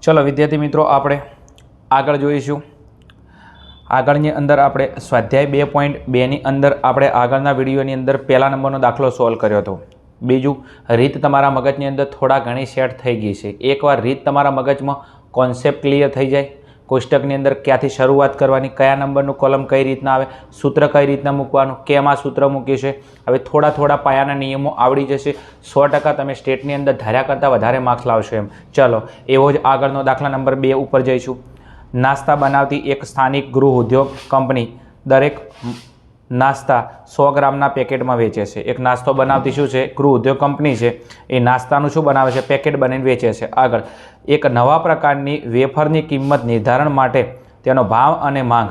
चलो विद्यार्थी मित्रों આપણે આગળ જોઈશું। આગળની અંદર આપણે સ્વાધ્યાય 2.2 ની અંદર આપણે આગળના વિડીયોની અંદર પહેલા નંબરનો દાખલો સોલ્વ કર્યો હતો। બીજું રીત તમારા મગજની અંદર થોડા ઘણી સેટ થઈ ગઈ છે। એકવાર રીત તમારા મગજમાં કોન્સેપ્ટ ક્લિયર થઈ જાય, કોષ્ટકની અંદર ક્યાંથી શરૂઆત કરવાની, કયા નંબરનું કોલમ કઈ રીતના આવે, સૂત્ર કઈ રીતના મૂકવાનું, કેમ આ સૂત્ર મૂક્યું છે, હવે થોડા થોડા પાયાના નિયમો આવડી જશે। 100% તમે સ્ટેટની અંદર ધાર્યા કરતાં વધારે માર્ક્સ લાવશો એમ। ચલો એવો જ આગળનો દાખલા નંબર 2 ઉપર જઈશું। नास्ता बनावती एक स्थानिक गृह उद्योग कंपनी दरेक नास्ता 100 ग्रामना पेकेट में वेचे छे। एक नास्तो बनावती शू है गृह उद्योग कंपनी है, ये नास्तानु शू बनावे छे, पेकेट बनी वेचे छे। आगळ एक नवा प्रकारनी वेफरनी किंमत निर्धारण माटे तेनो भाव अने मांग,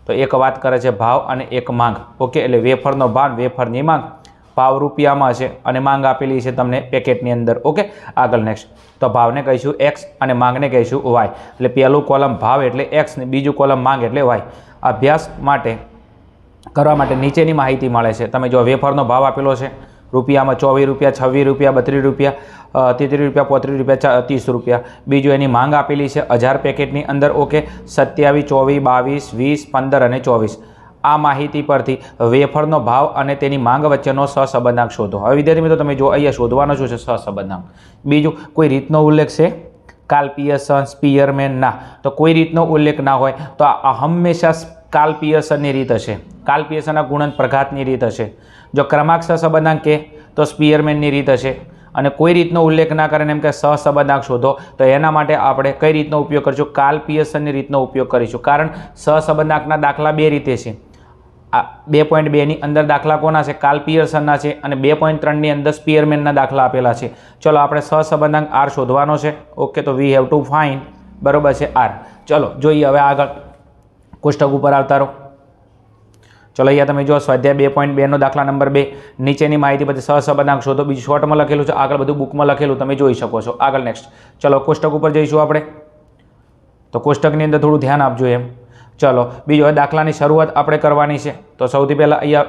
तो एक बात करे छे भाव अने एक मांग। ओके, एटले वेफरनो भाव वेफरनी मांग भाव रूपिया में है और मांग आपेली है तमने पेकेटनी अंदर। ओके, आगळ नेक्स्ट तो भाव ने कहीशू एक्स और मांग ने कहीशू वाय। एटले पहलू कॉलम भाव एटले एक्स ने बीजू कॉलम मांग एटले वाय। अभ्यास माटे करवा माटे नीचेनी माहिती मळे छे। तमे जो वेफरनो भाव आपेलो छे रूपिया में 24 रुपया, 26 रुपया, 32 रुपया, 33 रुपया, 35 रुपया, 30 रुपया। बीजू एनी मांग आपेली है 1000 पेकेटनी अंदर। ओके, 27, 24, 22, 20, 15 और 24। आ माहिती परथी वेफरनो भाव अने तेनी मांग वच्चेनो सहसंबंधांक शोधो। हवे विद्यार्थी मित्रों तमे जो अहींया शोधवानो छे सहसंबंधांक। बीजू कोई रीतनो उल्लेख छे कार्ल पियर्सन, स्पीयरमेन ना, तो कोई रीतनो उल्लेख ना होय तो आ हमेशा कार्ल पियर्सननी रीत हशे। कार्ल पियर्सनना गुणन प्रघातनी रीत हशे। जो क्रमांक सहसंबंधांक के तो स्पीयरमेननी रीत हशे। અને કોઈ રીતનો ઉલ્લેખ ના કરે એમ કે સહસંબંધાંક શોધો તો એના માટે આપણે કઈ રીતનો ઉપયોગ કરીશું? કાર્લ પિયર્સનની રીતનો ઉપયોગ કરીશું। કારણ સહસંબંધાંકના દાખલા બે રીતે છે। આ 2.2 ની અંદર દાખલા કોના છે? કાર્લ પિયર્સનના છે અને 2.3 ની અંદર સ્પીયરમેનના દાખલા આપેલા છે। ચલો આપણે સહસંબંધાંક આર શોધવાનો છે। ઓકે, તો વી હેવ ટુ ફાઇન્ડ બરોબર છે આર। ચલો જોઈએ હવે આગળ કોષ્ટક ઉપર આવતા રહો। चलो अहींया तमे जो स्वाध्याय 2.2 नो दाखला नंबर 2 नीचेनी माहिती पछी सहसंबंधांक शोधो। बीजू शॉर्ट में लखेलुं छे, आगळ बधुं बुक में लखेलुं तमे जोई शको छो। आगळ नेक्स्ट चलो कोष्टक पर जईशुं आपणे। तो कोष्टकनी अंदर थोड़ुं ध्यान आपजो एम। चलो बीजो हवे दाखलानी शरूआत आपणे करवानी छे। तो सौथी पहेला अहींया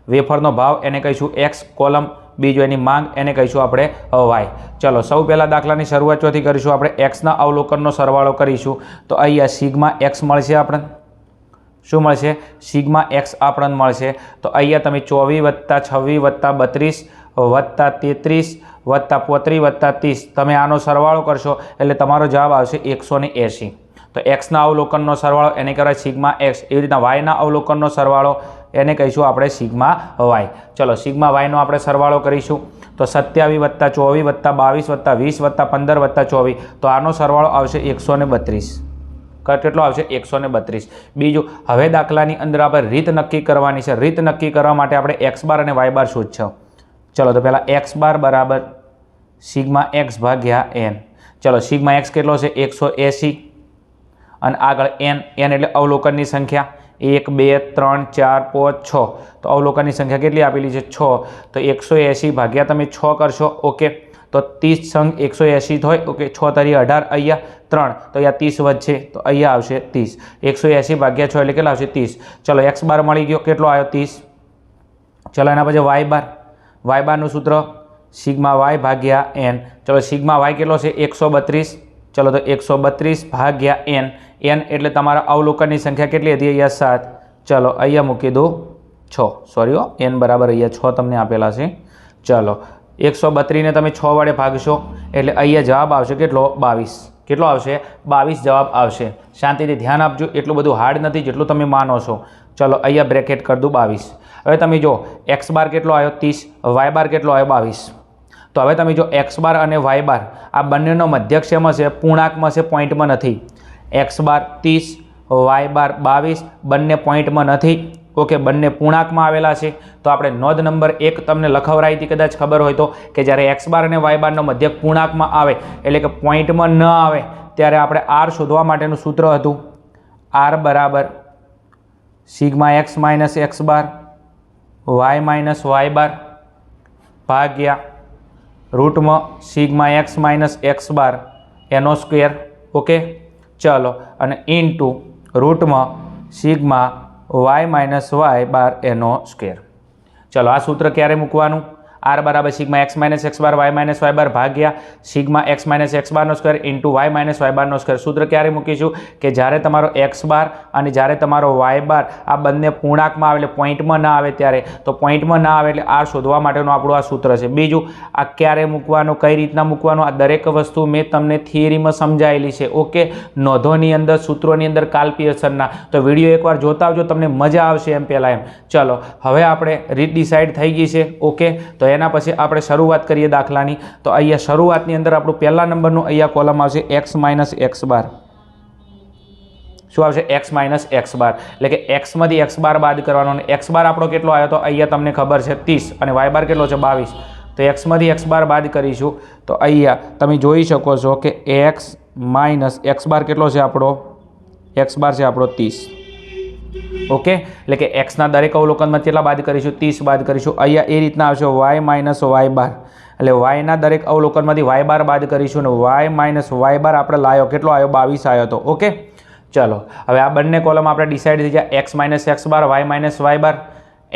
वेफरनो भाव एने कहीशुं एक्स कॉलम, बीजो एनी मांग एने कहीशुं आपणे वाय। चलो सौ पहेला दाखलानी शरूआत चोथी करीशुं आपणे एक्सना अवलोकननो सरवाळो करीशुं। तो अहींया सिग्मा एक्स मळशे आपणे शू मळशे? Sigma x आपणने मळशे। तो अहींया तमे 24 + 26 + 32 + 33 + 35 + 30 तमे आनो सरवाळो करशो एटले तमारो जवाब आवशे 180। तो एक्सना अवलोकननो सरवाळो एने कहेवाय सिग्मा एक्स। एवी रीतना वायना अवलोकननो सरवाळो एने कहीशुं आपणे सिग्मा वाय। चलो सिग्मा वायनो आपणे सरवाळो करीशुं। तो 27 + 24 + 22 + 20 + 15 + 24 तो आनो सरवाळो आवशे 132। કેટલો આવશે? 132। બીજું હવે દાખલાની અંદર આપણે રીત નક્કી કરવાની છે। રીત નક્કી કરવા માટે આપણે x બાર અને y બાર શોધશો। ચલો તો પહેલા x બાર બરાબર સિગ્મા x ભાગ્યા n। ચલો સિગ્મા x કેટલો છે? 180 અને આગળ n એટલે અવલોકનની સંખ્યા 1 2 3 4 5 6। તો અવલોકનની સંખ્યા કેટલી આપેલી છે? 6। તો 180 ભાગ્યા તમે 6 કરશો। ઓકે, तो 30 संग 180 થાય। ओके, 6 तारी 18 अहींया 3 तो अहींया 30 वच्चे तो अहींया आवशे 30। 180 भाग्या 6 એટલે કેટલા આવશે? 30। चलो x बार मળી ગયો, કેટલો આવ્યો? 30। चलो एना પછી y बार, y बार નું सूत्र सिग्मा y भाग्या n। चलो सिग्मा y કેટલો છે? 132। चलो तो 132 भाग्या n। n એટલે તમારા અવલોકનની સંખ્યા કેટલી હતી? અહીંયા 7। चलो अहींया મૂકી દો 6। सॉरी हो, n बराबर अहींया 6 તમને આપેલા છે। चलो 132 ने तमे 6 वडे भागशो एटले अहींया जवाब आवशे केटलो? 22। केटलो आवशे? 22 जवाब आवशे। शांतिथी ध्यान आपजो, एटલું બધું हार्ड નથી જેટલું તમે માનો છો। चलो अहींया ब्रेकेट कर दूं 22। हवे तमे जो एक्स बार केटलो आव्यो? 30। वाय बार केटलो आव्यो? 22। तो हवे तमे जो एक्स बार अने वाय बार आ बंनेनो मध्यक शेमां छे? पूर्णांकमां छे, पॉइंटमां नथी। एक्स बार 30, वाय बार 22 बंने पॉइंटमां नथी। ओके, बंने पूर्णांकमां आवेला छे। तो आपणे नोंध नंबर 1 तमने लखावराई हती, कदाच खबर होय तो, कि ज्यारे एक्स बार अने वाय बारनो मध्यक पूर्णांकमां आवे एटले के पॉइंटमां न आवे त्यारे आपणे आर शोधवा माटेनुं सूत्र हतुं आर बराबर sigma X minus X bar Y minus Y bar भाग्या रूट में sigma X minus X bar एनो स्क्वेर। ओके, चलो अने इंटू रूट में sigma Y minus Y bar एनो स्क्वेर। चलो आ सूत्र क्यारे मूकवानुं? આર બરાબર sigma X minus X bar Y minus Y bar ભાગ્યા સિગ્મા એક્સ માઇનસ એક્સ બારનો square into Y minus Y બારનો સ્ક્વેર. સૂત્ર ક્યારે મૂકીશું કે જ્યારે તમારો એક્સ બાર અને જ્યારે તમારો વાય બાર આ બંને પૂર્ણાંકમાં આવે એટલે પોઈન્ટમાં ના આવે ત્યારે, તો પોઈન્ટમાં ના આવે એટલે આર શોધવા માટેનું આપણું આ સૂત્ર છે. બીજું આ ક્યારે મૂકવાનું, કઈ રીતના મૂકવાનું, આ દરેક વસ્તુ મેં તમને થિયરીમાં સમજાયેલી છે. ઓકે, નોંધોની અંદર, સૂત્રોની અંદર કાલ્પિયસરના. તો વિડીયો એકવાર જોતા આવજો, તમને મજા આવશે એમ પહેલાં એમ. ચલો હવે આપણે રીત ડિસાઇડ થઈ ગઈ છે. ઓકે, તો એના પછી આપણે શરૂઆત કરીએ દાખલાની. તો અહીંયા શરૂઆતની અંદર આપણું પહેલા નંબરનું અહીંયા કોલમ આવશે એક્સ માઇનસ એક્સ બાર. શું આવશે? એક્સ માઇનસ એક્સ બાર, એટલે કે એક્સમાંથી એક્સ બાર બાદ કરવાનો. અને એક્સ બાર આપણો કેટલો આવ્યો? તો અહીંયા તમને ખબર છે 30 અને વાય બાર કેટલો છે 22. તો એક્સમાંથી એક્સ બાર બાદ કરીશું. તો અહીંયા તમે જોઈ શકો છો કે એક્સ માઇનસ એક્સ બાર કેટલો છે આપણો? એક્સ બાર છે આપણો 30. ઓકે, એટલે કે એક્સના દરેક અવલોકનમાં કેટલા બાદ કરીશું? 30 બાદ કરીશું. અહીંયા એ રીતના આવશે વાય માઇનસ વાય બાર, એટલે વાયના દરેક અવલોકનમાંથી વાય બાર બાદ કરીશું. અને વાય માઇનસ વાય બાર આપણે લાવ્યો કેટલો આવ્યો? 22 આવ્યો હતો. ઓકે, ચલો હવે આ બંને કોલમ આપણે ડિસાઇડ થઈ ગયા. X minus X bar, Y minus Y બાર.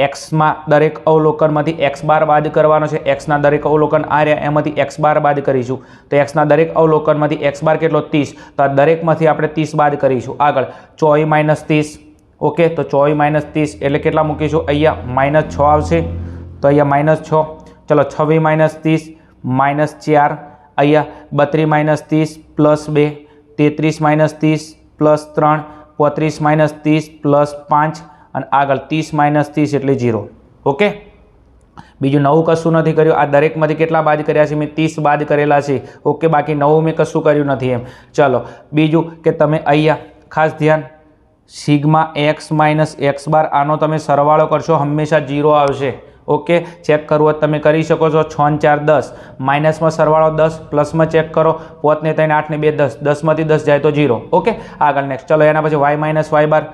એક્સમાં દરેક અવલોકનમાંથી એક્સ બાર બાદ કરવાનો છે. એક્સના દરેક અવલોકન આ રહ્યા, એમાંથી એક્સ બાર બાદ કરીશું. તો એક્સના દરેક અવલોકનમાંથી એક્સ બાર કેટલો? 30. તો આ દરેકમાંથી આપણે 30 બાદ કરીશું. આગળ 24 માઇનસ 30. ઓકે, તો 24 માઇનસ 30 એટલે કેટલા મૂકીશું? અહીંયા માઇનસ 6 આવશે. તો અહીંયા માઇનસ 6. ચલો 26 માઇનસ 30 માઇનસ 4. અહીંયા 32 minus 30 plus 2. 33 minus 30 plus 3. 35 minus 30 plus 5. અને આગળ 30 માઇનસ 30 એટલે 0. ઓકે, બીજું નવું કશું નથી કર્યું. આ દરેકમાંથી કેટલા બાદ કર્યા છે? મેં 30 બાદ કરેલા છે. ઓકે, બાકી નવું મેં કશું કર્યું નથી એમ. ચલો બીજું કે તમે અહીંયા ખાસ ધ્યાન, સિગ્મા એક્સ માઇનસ એક્સ બાર, આનો તમે સરવાળો કરશો હંમેશા 0 આવશે. ઓકે, ચેક કરવું હોય તમે કરી શકો છો. 6 ને 4 10, માઇનસમાં સરવાળો 10, પ્લસમાં ચેક કરો 5 ને 3 8 ને 2 10, 10માંથી 10 જાય તો 0. ઓકે, આગળ નેક્સ્ટ. ચલો એના પછી વાય માઇનસ વાય બાર.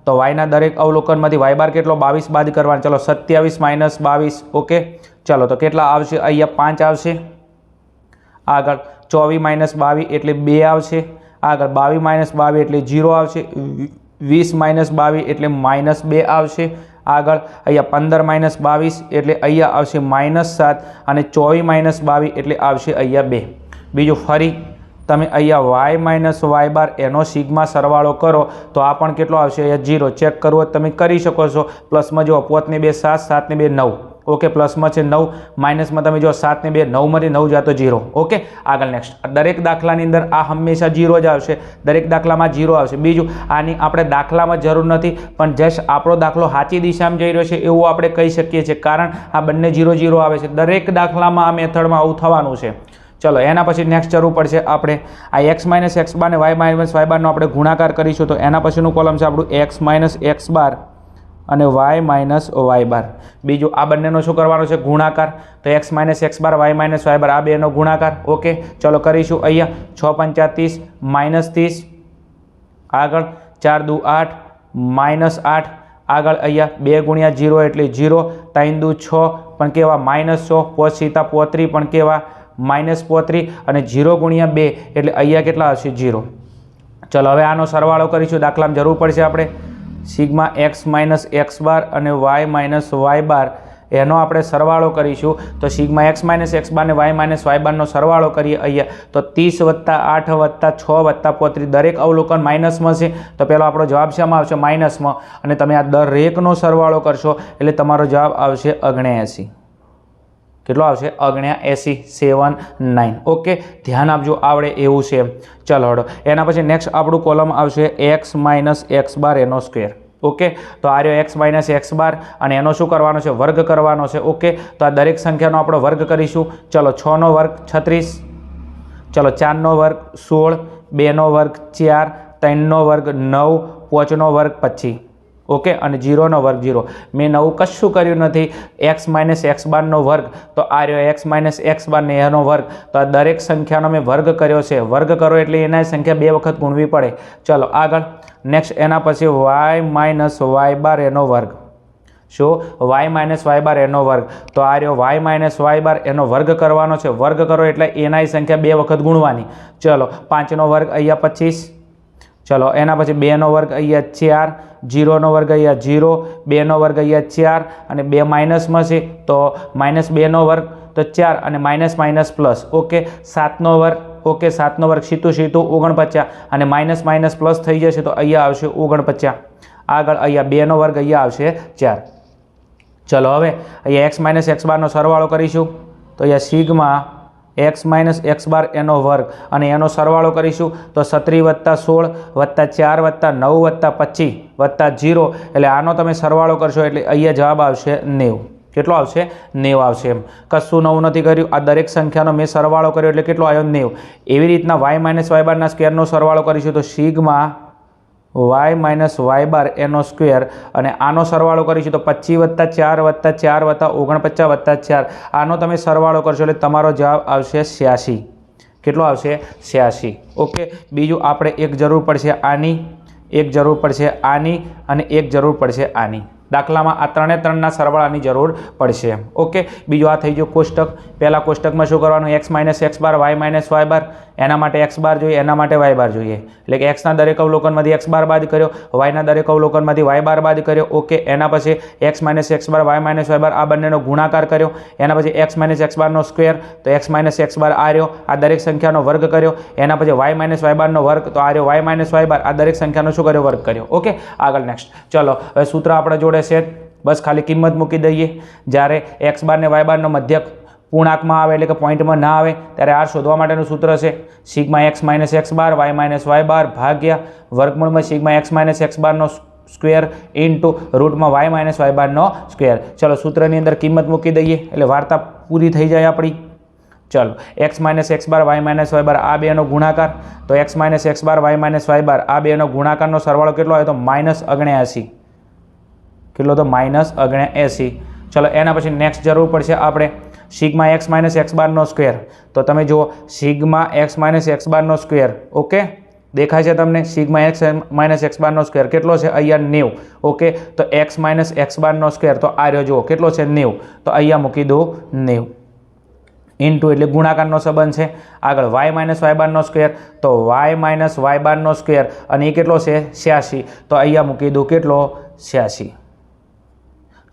તો વાયના દરેક અવલોકનમાંથી વાય બાર કેટલો? 22 બાદ કરવાનો. ચલો 27 માઇનસ 22. ઓકે, ચલો તો કેટલા આવશે? અહીંયા 5 આવશે. આગળ 24 માઇનસ 22 એટલે 2 આવશે. આગળ 22 માઇનસ 22 એટલે 0 આવશે. 20 માઇનસ 22 એટલે માઇનસ 2 આવશે. આગળ અહીંયા 15 માઇનસ 22 એટલે અહીંયા આવશે -7. અને 24 માઇનસ 22 એટલે આવશે અહીંયા 2. બીજું ફરી તમે અહીંયા વાય માઇનસ વાય બાર એનો સિગ્મા સરવાળો કરો તો આ પણ કેટલો આવશે? અહીંયા 0. ચેક કરવો તમે કરી શકો છો. પ્લસમાં જુઓ 5 ને 2 7, 7 ને 2 9. ઓકે, પ્લસમાં છે 9, માઇનસમાં તમે જો 7 ને 2 9માંથી 9 જાય તો 0. ઓકે, આગળ નેક્સ્ટ. દરેક દાખલાની અંદર આ હંમેશા 0 જ આવશે. દરેક દાખલામાં 0 આવશે. બીજું, આની આપણે દાખલામાં જરૂર નથી, પણ જસ્ટ આપણો દાખલો સાચી દિશામાં જઈ રહ્યો છે એવું આપણે કહી શકીએ છીએ, કારણ આ બંને 0 0 આવે છે. દરેક દાખલામાં આ મેથડમાં આવું થવાનું છે. ચલો એના પછી નેક્સ્ટ જરૂર પડશે આપણે આ એક્સ માઇનસ એક્સ બાર ને વાય માઇનસ વાય બારનો આપણે ગુણાકાર કરીશું. તો એના પછીનું કોલમ છે આપણું એક્સ માઇનસ એક્સ બાર અને વાય માઇનસ વાય બાર. બીજું આ બંનેનો શું કરવાનો છે? ગુણાકાર. તો x minus X bar, Y minus Y બાર, આ બેનો ગુણાકાર. ઓકે, ચલો કરીશું. અહીંયા 6 × 5 = 30 માઇનસ 30. આગળ 4 × 2 = 8 માઇનસ 8. આગળ અહીંયા 2 × 0 એટલે 0. 3 × 2 = 6 પણ કેવા? -6. 5 × 7 = 35 પણ કેવા? -35. અને 0 × 2 એટલે અહીંયા કેટલા હશે? 0. ચલો હવે આનો સરવાળો કરીશું. દાખલામાં જરૂર પડશે આપણે સિગ્મા એક્સ માઇનસ એક્સ બાર અને વાય માઇનસ વાય બાર એનો આપણે સરવાળો કરીશું. તો સિગ્મા એક્સ માઇનસ એક્સ બાર અને વાય માઇનસ વાય બારનો સરવાળો કરીએ અહીંયા. તો 30 + 8 + 6 + 35 દરેક અવલોકન માઇનસમાં છે. તો પહેલો આપણો જવાબ શેમાં આવશે? માઇનસમાં. અને તમે આ દરેકનો સરવાળો કરશો એટલે તમારો જવાબ આવશે 79. કેટલો આવશે? 79. 7 9. ઓકે, ધ્યાન આપજો, આવડે એવું છે. ચલો હડો એના પછી નેક્સ્ટ આપણું કોલમ આવશે એક્સ માઇનસ એક્સ બાર એનો સ્ક્વેર. ઓકે, તો આ રહ્યો એક્સ માઇનસ એક્સ બાર અને એનો શું કરવાનો છે? વર્ગ કરવાનો છે. ઓકે, તો આ દરેક સંખ્યાનો આપણે વર્ગ કરીશું. ચલો 6 નો વર્ગ 36. ચલો 4 નો વર્ગ 16. 2 નો વર્ગ 4. 3 નો વર્ગ 9. 5 નો વર્ગ 25. ઓકે, અને 0 નો વર્ગ 0. મેં નવું કશું કર્યું નથી. એક્સ માઇનસ એક્સ બારનો વર્ગ, તો આ રહ્યો એક્સ માઇનસ એક્સ બાર ને એનો વર્ગ. તો આ દરેક સંખ્યાનો મેં વર્ગ કર્યો છે. વર્ગ કરો એટલે એના સંખ્યા 2 વખત ગુણવી પડે. ચલો આગળ નેક્સ્ટ. એના પછી વાય માઇનસ વાય બાર એનો વર્ગ. શું? વાય માઇનસ વાય બાર એનો વર્ગ. તો આ રહ્યો વાય માઇનસ વાય બાર એનો વર્ગ કરવાનો છે. વર્ગ કરો એટલે એના સંખ્યા 2 વખત ગુણવાની. ચલો 5 નો વર્ગ અહીંયા 25. ચલો એના પછી 2નો વર્ગ અહીંયા 4, 0નો વર્ગ અહીંયા 0, 2નો વર્ગ અહીંયા 4 અને 2 માઇનસમાં છે તો -2નો વર્ગ તો 4 અને માઇનસ માઇનસ પ્લસ. ઓકે 7નો વર્ગ. ઓકે 7નો વર્ગ સીધું 49 અને માઇનસ માઇનસ પ્લસ થઈ જશે તો અહીંયા આવશે 49. આગળ અહીંયા 2નો વર્ગ અહીંયા આવશે 4. ચલો હવે અહીંયા x માઇનસ x બારનો સરવાળો કરીશું તો અહીંયા સિગ્મા x માઇનસ x બાર એનો વર્ગ અને એનો સરવાળો કરીશું તો 37 + 16 + 4 + 9 + 25 + 0 એટલે આનો તમે સરવાળો કરશો એટલે અહીંયા જવાબ આવશે 90. કેટલો આવશે 90 આવશે. એમ કશું નવું નથી કર્યું. આ દરેક સંખ્યાનો મેં સરવાળો કર્યો એટલે કેટલો આવ્યો 90. એવી રીતના y માઇનસ y બારના સ્ક્વેરનો સરવાળો કરીશું તો સિગ્મા y માઇનસ y બાર એનો સ્ક્વેર અને આનો સરવાળો કરીશું તો 25 + 4 + 4 + 49 + 4 આનો તમે સરવાળો કરશો એટલે તમારો જવાબ આવશે 86. કેટલો આવશે 86. ઓકે બીજું આપણે એક જરૂર પડશે આની, એક જરૂર પડશે આની અને એક જરૂર પડશે આની. દાખલામાં આ ત્રણેના સરવાળાની જરૂર પડશે. ઓકે બીજું આ થઈ ગયું કોષ્ટક. પહેલાં કોષ્ટકમાં શું કરવાનું x minus x bar y minus y બાર એના માટે x બાર જોઈએ એના માટે y બાર જોઈએ એટલે કે xના દરેક અવલોકનમાંથી x બાર બાદ કર્યો, yના દરેક અવલોકનમાંથી y બાર બાદ કર્યો. ઓકે એના પછી x minus x bar y minus y બાર આ બંનેનો ગુણાકાર કર્યો. એના પછી x માઇનસ x બારનો સ્ક્વેર તો x માઇનસ x બાર આ રહ્યો, આ દરેક સંખ્યાનો વર્ગ કર્યો. એના પછી y માઇનસ y બારનો વર્ગ તો આ રહ્યો y માઇનસ y બાર આ દરેક સંખ્યાનો શું કર્યો વર્ગ કર્યો. ઓકે આગળ નેક્સ્ટ. ચલો હવે સૂત્ર આપણે જોડે છે બસ ખાલી કિંમત મૂકી દઈએ. જ્યારે x બાર ને y બારનો મધ્યક પૂર્ણાંકમાં આવે એટલે કે પોઈન્ટમાં ના આવે ત્યારે r શોધવા માટેનું સૂત્ર છે sigma x minus x bar y minus y bar ભાગ્યા વર્ગમૂળમાં સિગ્મા x માઇનસ x બારનો સ્ક્વેર ઇન્ટુ રૂટમાં y માઇનસ y બારનો સ્ક્વેર. ચલો સૂત્રની અંદર કિંમત મૂકી દઈએ એટલે વાર્તા પૂરી થઈ જાય આપણી. ચલો x minus x bar y minus y બાર આ બેનો ગુણાકાર તો x minus x bar y minus y બાર આ બેનો ગુણાકારનો સરવાળો કેટલો આવ્યો તો -79. કેટલો તો -79. ચલો એના પછી નેક્સ્ટ જરૂર પડશે આપણે સિગ્મા x માઇનસ x બારનો સ્ક્વેર તો તમે જુઓ સિગ્મા x માઇનસ x બારનો સ્ક્વેર. ઓકે દેખાય છે તમને સિગ્મા x માઇનસ x બારનો સ્ક્વેર કેટલો છે અહીંયા 90. ઓકે તો x માઇનસ x બારનો સ્ક્વેર તો આ રહ્યો જુઓ કેટલો છે 90 તો અહીંયા મૂકી દો 90 ઇન્ટુ એટલે ગુણાકારનો સંબંધ છે. આગળ y માઇનસ y બારનો સ્ક્વેર તો y માઇનસ y બારનો સ્ક્વેર અને એ કેટલો છે 86 તો અહીંયા મૂકી દો કેટલો 86.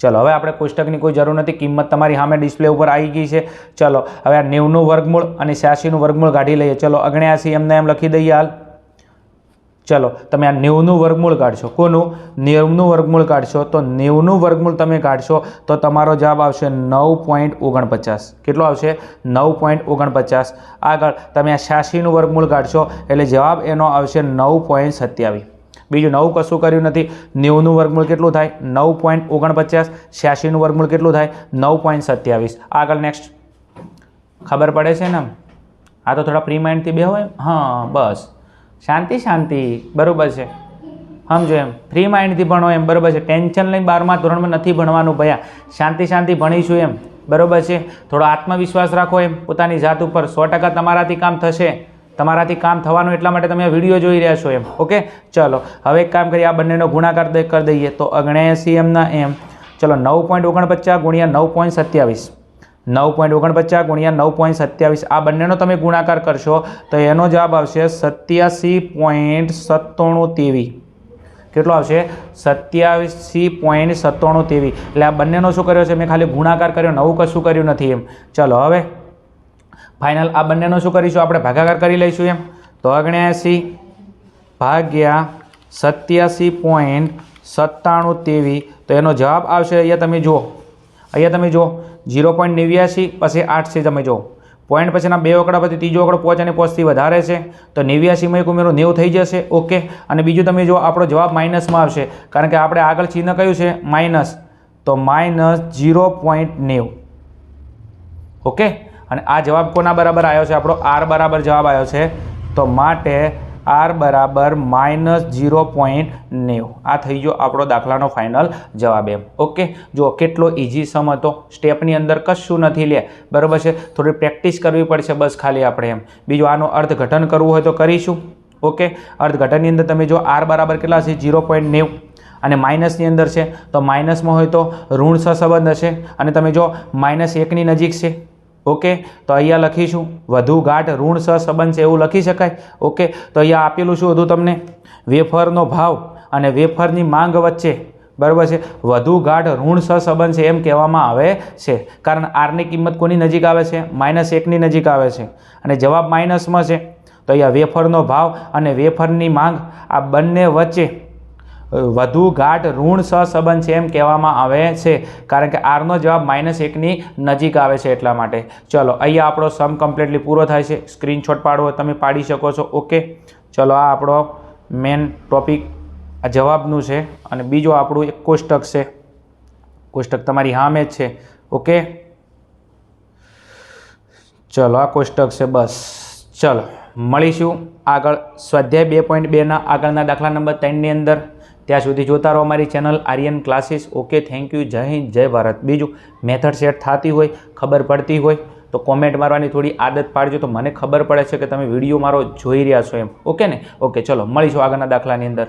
ચલો હવે આપણે કોષ્ટકની કોઈ જરૂર નથી, કિંમત તમારી સામે ડિસ્પ્લે ઉપર આવી ગઈ છે. ચલો હવે આ 90નું વર્ગમૂળ અને 86નું વર્ગમૂળ કાઢી લઈએ. ચલો 79 એમને એમ લખી દઈએ હાલ. ચલો તમે આ 90નું વર્ગમૂળ કાઢશો. કોનું 90નું વર્ગમૂળ કાઢશો તો 90નું વર્ગમૂળ તમે કાઢશો તો તમારો જવાબ આવશે 9.49. કેટલો આવશે 9.49. આગળ તમે આ 86નું વર્ગમૂળ કાઢશો એટલે જવાબ એનો આવશે 9.27. બીજું નવું કશું કર્યું નથી. 90નું વર્ગમૂળ કેટલું થાય 9.49. 86નું વર્ગમૂળ કેટલું થાય 9.27. આગળ નેક્સ્ટ. ખબર પડે છે ને? આ તો થોડા પ્રી માઇન્ડથી બે હોય. હા બસ શાંતિ શાંતિ બરાબર છે. સમજો એમ ફ્રી માઇન્ડથી ભણો એમ બરાબર છે. ટેન્શન લઈને 12મા ધોરણમાં નથી ભણવાનું ભયા. શાંતિ શાંતિ ભણીશું એમ બરાબર છે. થોડો આત્મવિશ્વાસ રાખો એમ પોતાની જાત ઉપર. 100% તમારાથી કામ થશે. તમારાથી કામ થવાનું એટલા માટે તમે આ વિડીયો જોઈ રહ્યા છો એમ. ઓકે ચલો હવે એક કામ કરીએ આ બંનેનો ગુણાકાર કરી દઈએ તો 79 એમના એમ. ચલો 9.49 ગુણ્યા 9.27 9.49 ગુણ્યા 9.27 આ બંનેનો તમે ગુણાકાર કરશો તો એનો જવાબ આવશે 87.9723. કેટલો આવશે 87.9723. એટલે આ બંનેનો શું કર્યો છે મેં ખાલી ગુણાકાર કર્યો, નવું કશું કર્યું નથી એમ. ચલો હવે ફાઇનલ આ બંનેનો શું કરીશું આપણે ભાગાકાર કરી લઈશું એમ. તો 79 ભાગ્યા 87.9723 તો એનો જવાબ આવશે અહીંયા તમે જુઓ 0.89 પછી 8 છે. તમે જુઓ પોઈન્ટ પછીના બે આંકડા પછી ત્રીજો આંકડો 5 અને 5 થી વધારે છે તો 89માં એક ઉમેરો 90 થઈ જશે. ઓકે અને બીજું તમે જો આપણો જવાબ માઇનસમાં આવશે કારણ કે આપણે આગળ ચિહ્ન કયું છે માઇનસ તો -0.90. ઓકે અને આ જવાબ કોના બરાબર આવ્યો છે આપણો r બરાબર જવાબ આવ્યો છે તો માટે r બરાબર -0.90. આ થઈ ગયો આપણો દાખલાનો ફાઇનલ જવાબ એમ. ઓકે જો કેટલો ઇઝી સમ હતો. સ્ટેપની અંદર કશું નથી લે બરાબર છે. થોડી પ્રેક્ટિસ કરવી પડશે બસ ખાલી આપણે એમ. બીજું આનું અર્થઘટન કરવું હોય તો કરીશું. ઓકે અર્થઘટનની અંદર તમે જો r બરાબર કેટલા છે 0.90 અને માઇનસની અંદર છે તો માઇનસમાં હોય તો ઋણ સહસંબંધ હશે અને તમે જો -1ની નજીક છે. ઓકે તો અહીંયા લખીશું વધુ ગાઢ ઋણ સહસંબંધ છે એવું લખી શકાય. ઓકે તો અહીંયા આપેલું શું હતું તમને વેફરનો ભાવ અને વેફરની માંગ વચ્ચે બરાબર છે વધુ ગાઢ ઋણ સહસંબંધ છે એમ કહેવામાં આવે છે. કારણ આરની કિંમત કોની નજીક આવે છે? -1ની નજીક આવે છે અને જવાબ માઇનસમાં છે. તો અહીંયા વેફરનો ભાવ અને વેફરની માંગ આ બંને વચ્ચે વધુ ગાઢ ઋણ સહસંબંધ છે એમ કહેવામાં આવે છે. કારણ કે આરનો જવાબ -1ની નજીક આવે છે એટલા માટે. ચલો અહીંયા આપણો સમ કમ્પ્લીટલી પૂરો થાય છે. સ્ક્રીનશોટ પાડવો તમે પાડી શકો છો. ઓકે, ચલો આ આપણો મેન ટોપિક આ જવાબનું છે અને બીજો આપણું એક કોષ્ટક છે. કોષ્ટક તમારી સામે જ છે. ઓકે, ચલો આ કોષ્ટક છે. બસ ચલો મળીશું આગળ સ્વાધ્યાય 2.2ના આગળના દાખલા નંબર 3ની અંદર. ત્યાં સુધી જોતા રહો અમારી channel Aryan classes. Okay, thank you. જય હિન્દ, જય ભારત. બીજું મેથડ સેટ થતી હોય, ખબર પડતી હોય તો કોમેન્ટ મારવાની થોડી આદત પાડજો, તો મને ખબર પડે છે કે તમે વિડીયો મારો જોઈ રહ્યા છો એમ. ઓકે ને? ઓકે, ચલો મળીશું આગળના દાખલાની અંદર.